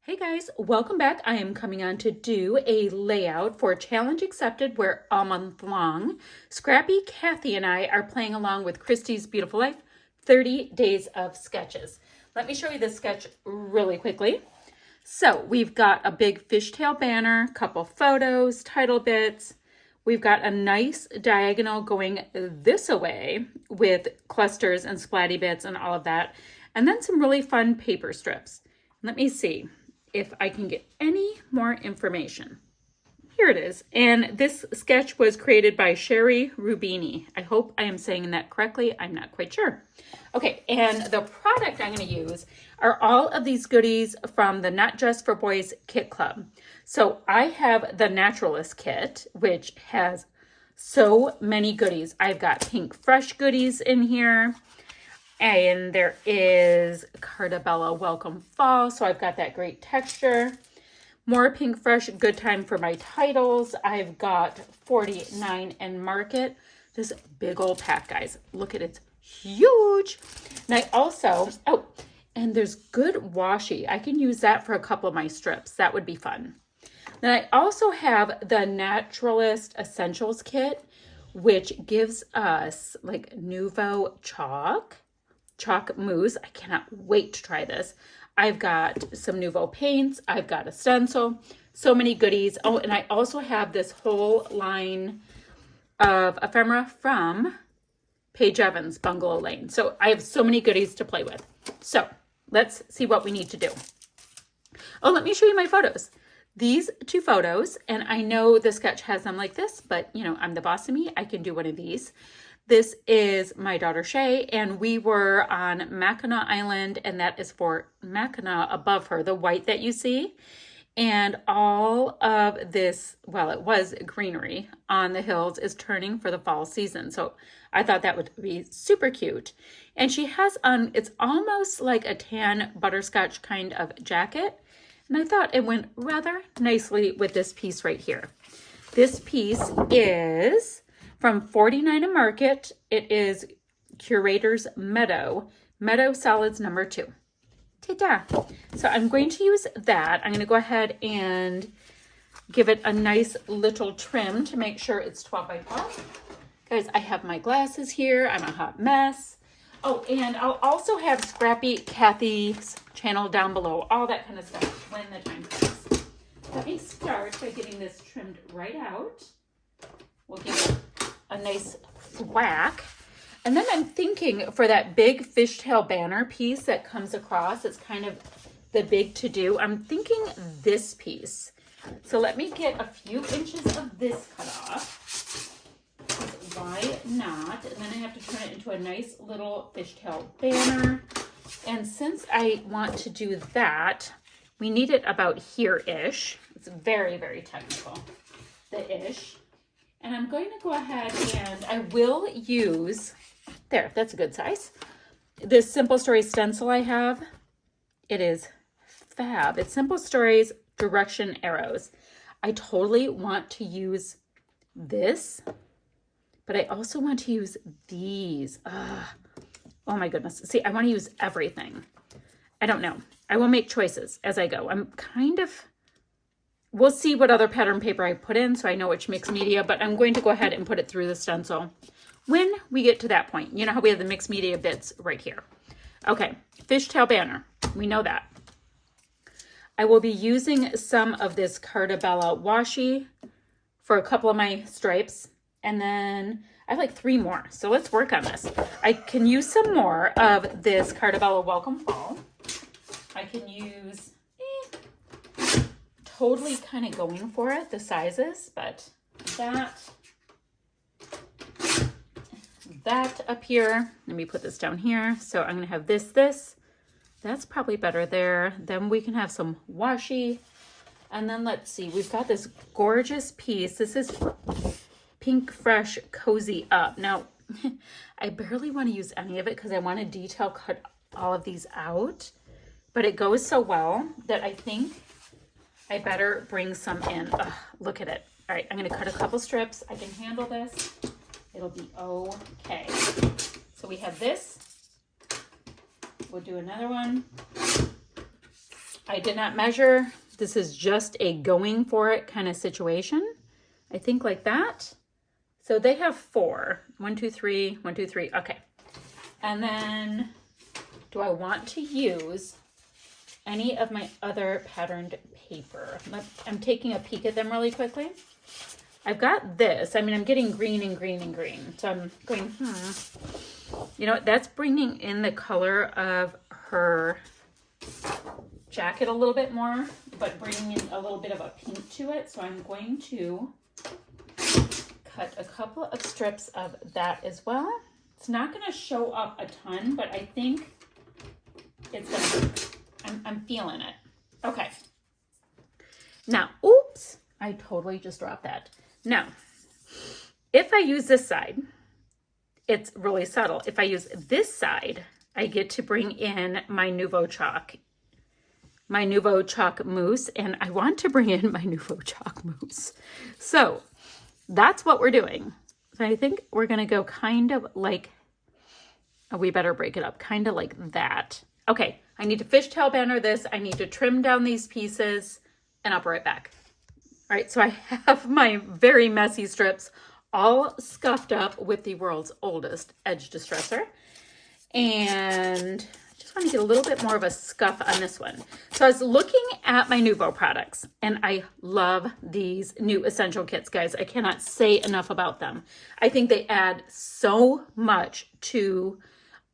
Hey guys, welcome back. I am coming on to do a layout for Challenge Accepted where all month long, Scrappy, Kathy, and I are playing along with Christy's Beautiful Life, 30 Days of Sketches. Let me show you this sketch really quickly. So we've got a big fishtail banner, couple photos, title bits. We've got a nice diagonal going this way with clusters and splatty bits and all of that. And then some really fun paper strips. Let me see if I can get any more information. Here it is. And this sketch was created by Sherry Rubini. I hope I am saying that correctly. I'm not quite sure. Okay, and the product I'm going to use are all of these goodies from the Not Just for Boys Kit Club. So I have the Naturalist Kit, which has so many goodies. I've got Pink Fresh goodies in here. And there is Cartabella Welcome Fall. So I've got that great texture. More Pink Fresh, Good Time for my titles. I've got 49 and Market. This big old pack, guys. Look at it. It's huge. And I also, and there's Good Washi. I can use that for a couple of my strips. That would be fun. Then I also have the Naturalist Essentials Kit, which gives us like Nouveau chalk mousse. I cannot wait to try this. I've got some Nouveau paints. I've got a stencil. So many goodies. Oh, and I also have this whole line of ephemera from Paige Evans, Bungalow Lane. So I have so many goodies to play with. So let's see what we need to do. Oh, let me show you my photos. These two photos, and I know the sketch has them like this, but you know, I'm the boss of me. I can do one of these. This is my daughter Shay, and we were on Mackinac Island, and that is for Mackinac above her, the white that you see. And all of this, well, it was greenery on the hills, is turning for the fall season. So I thought that would be super cute. And she has on, it's almost like a tan butterscotch kind of jacket. And I thought it went rather nicely with this piece right here. This piece is from 49 and Market. It is Curator's Meadow Solids number 2. Ta-da! So I'm going to use that. I'm going to go ahead and give it a nice little trim to make sure it's 12 by 12. Guys, I have my glasses here. I'm a hot mess. Oh, and I'll also have Scrappy Kathy's channel down below. All that kind of stuff when the time comes. Let me start by getting this trimmed right out. We'll give it a nice whack. And then I'm thinking for that big fishtail banner piece that comes across, it's kind of the big to-do. I'm thinking this piece. So let me get a few inches of this cut off. Why not? And then I have to turn it into a nice little fishtail banner. And since I want to do that, we need it about here-ish. It's very, very technical, the ish. And I'm going to go ahead and I will use, there, that's a good size. This Simple Stories stencil I have, it is fab. It's Simple Stories Direction Arrows. I totally want to use this, but I also want to use these. Oh my goodness. See, I want to use everything. I don't know. I will make choices as I go. We'll see what other pattern paper I put in so I know which mixed media, but I'm going to go ahead and put it through the stencil when we get to that point. You know how we have the mixed media bits right here. Okay, fishtail banner. We know that. I will be using some of this Cartabella washi for a couple of my stripes, and then I have like 3 more. So let's work on this. I can use some more of this Cartabella Welcome Fall. I can use totally kind of going for it, the sizes, but that up here. Let me put this down here. So I'm going to have this. That's probably better there. Then we can have some washi. And then let's see, we've got this gorgeous piece. This is Pink Fresh Cozy Up. Now, I barely want to use any of it because I want to detail cut all of these out. But it goes so well that I think I better bring some in. Ugh, look at it. All right, I'm going to cut a couple strips. I can handle this. It'll be okay. So we have this. We'll do another one. I did not measure. This is just a going for it kind of situation. I think like that. So they have 4. 1, 2, 3, 1, 2, 3. Okay. And then do I want to use any of my other patterned paper? I'm taking a peek at them really quickly. I've got this. I mean, I'm getting green and green and green. So I'm going, you know what? That's bringing in the color of her jacket a little bit more, but bringing in a little bit of a pink to it. So I'm going to cut a couple of strips of that as well. It's not going to show up a ton, but I think it's going to, I'm feeling it. Okay. Now, oops, I totally just dropped that. Now, if I use this side, it's really subtle. If I use this side, I get to bring in my Nouveau Chalk mousse, and I want to bring in my Nouveau Chalk mousse. So that's what we're doing. So I think we're going to go kind of like, oh, we better break it up, kind of like that. Okay, I need to fishtail banner this. I need to trim down these pieces, and I'll be right back. All right, so I have my very messy strips all scuffed up with the world's oldest edge distressor. And I just want to get a little bit more of a scuff on this one. So I was looking at my Nouveau products, and I love these new essential kits, guys. I cannot say enough about them. I think they add so much to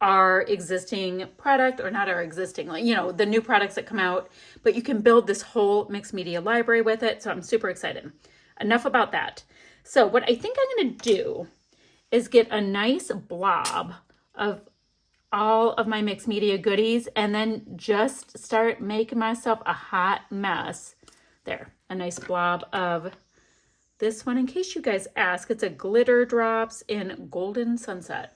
our existing product, or not our existing, like, you know, the new products that come out, but you can build this whole mixed media library with it. So I'm super excited. Enough about that. So what I think I'm going to do is get a nice blob of all of my mixed media goodies, and then just start making myself a hot mess. There, a nice blob of this one. In case you guys ask, it's a Glitter Drops in Golden Sunset.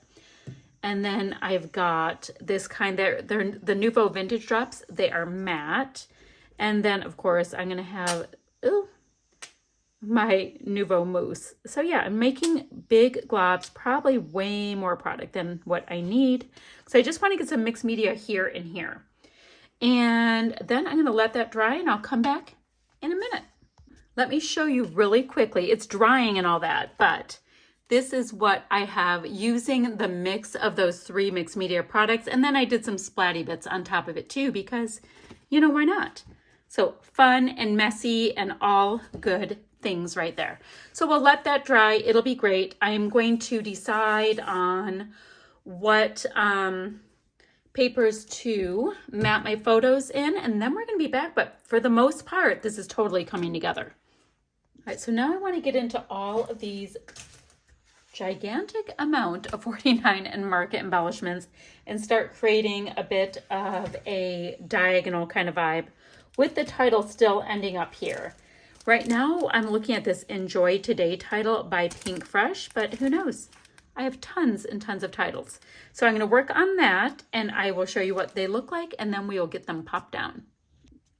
And then I've got this kind, they're the Nouveau Vintage Drops. They are matte. And then, of course, I'm going to have my Nouveau Mousse. So yeah, I'm making big globs, probably way more product than what I need. So I just want to get some mixed media here and here. And then I'm going to let that dry, and I'll come back in a minute. Let me show you really quickly. It's drying and all that, but this is what I have using the mix of those 3 mixed media products. And then I did some splatty bits on top of it too, because, you know, why not? So fun and messy and all good things right there. So we'll let that dry. It'll be great. I am going to decide on what papers to mount my photos in, and then we're going to be back. But for the most part, this is totally coming together. All right, so now I want to get into all of these gigantic amount of 49 and market embellishments and start creating a bit of a diagonal kind of vibe with the title still ending up here. Right now, I'm looking at this Enjoy Today title by Pink Fresh, but who knows? I have tons and tons of titles. So I'm going to work on that, and I will show you what they look like, and then we will get them popped down.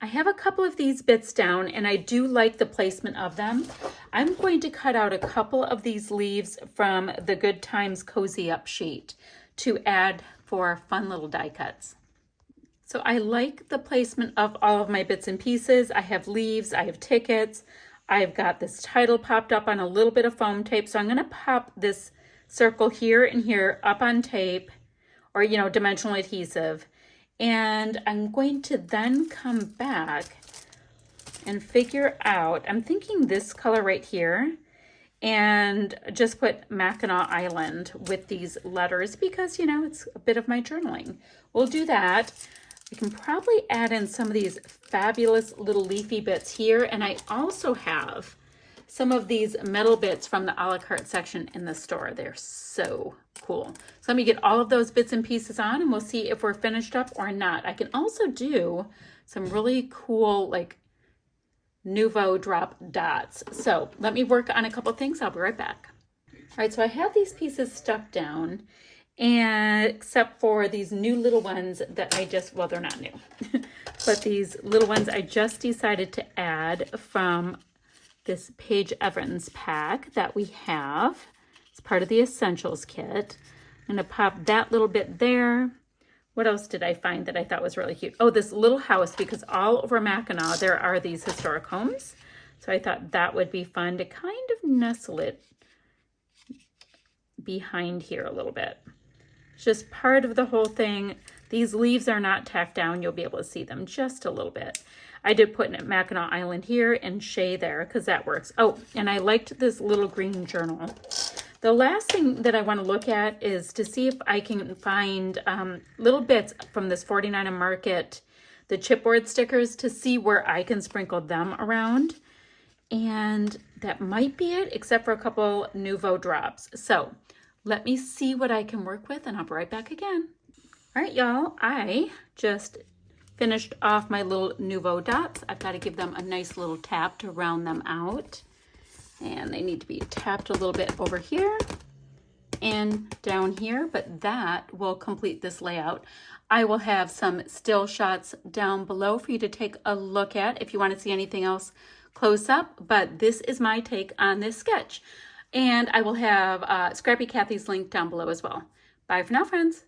I have a couple of these bits down, and I do like the placement of them. I'm going to cut out a couple of these leaves from the Good Times Cozy Up sheet to add for fun little die cuts. So I like the placement of all of my bits and pieces. I have leaves, I have tickets, I've got this title popped up on a little bit of foam tape. So I'm going to pop this circle here and here up on tape, or, you know, dimensional adhesive. And I'm going to then come back and figure out, I'm thinking this color right here, and just put Mackinac Island with these letters because, you know, it's a bit of my journaling. We'll do that. I can probably add in some of these fabulous little leafy bits here. And I also have some of these metal bits from the a la carte section in the store. They're so cool. So let me get all of those bits and pieces on, and we'll see if we're finished up or not. I can also do some really cool, like, Nouveau drop dots. So let me work on a couple things. I'll be right back. All right, so I have these pieces stuck down, and except for these new little ones that I just, well, they're not new, but these little ones I just decided to add from this Paige Evans pack that we have. It's part of the Essentials kit. I'm going to pop that little bit there, What else did I find that I thought was really cute? Oh, this little house, because all over Mackinac there are these historic homes. So I thought that would be fun to kind of nestle it behind here a little bit. It's just part of the whole thing. These leaves are not tacked down. You'll be able to see them just a little bit. I did put Mackinac Island here and Shay there because that works. Oh, and I liked this little green journal. The last thing that I want to look at is to see if I can find little bits from this 49 Market, the chipboard stickers, to see where I can sprinkle them around. And that might be it, except for a couple Nouveau drops. So let me see what I can work with, and I'll be right back again. All right, y'all, I just finished off my little Nouveau dots. I've got to give them a nice little tap to round them out. And they need to be tapped a little bit over here and down here, but that will complete this layout. I will have some still shots down below for you to take a look at if you want to see anything else close up, but this is my take on this sketch. And I will have Scrappy Kathy's link down below as well. Bye for now, friends.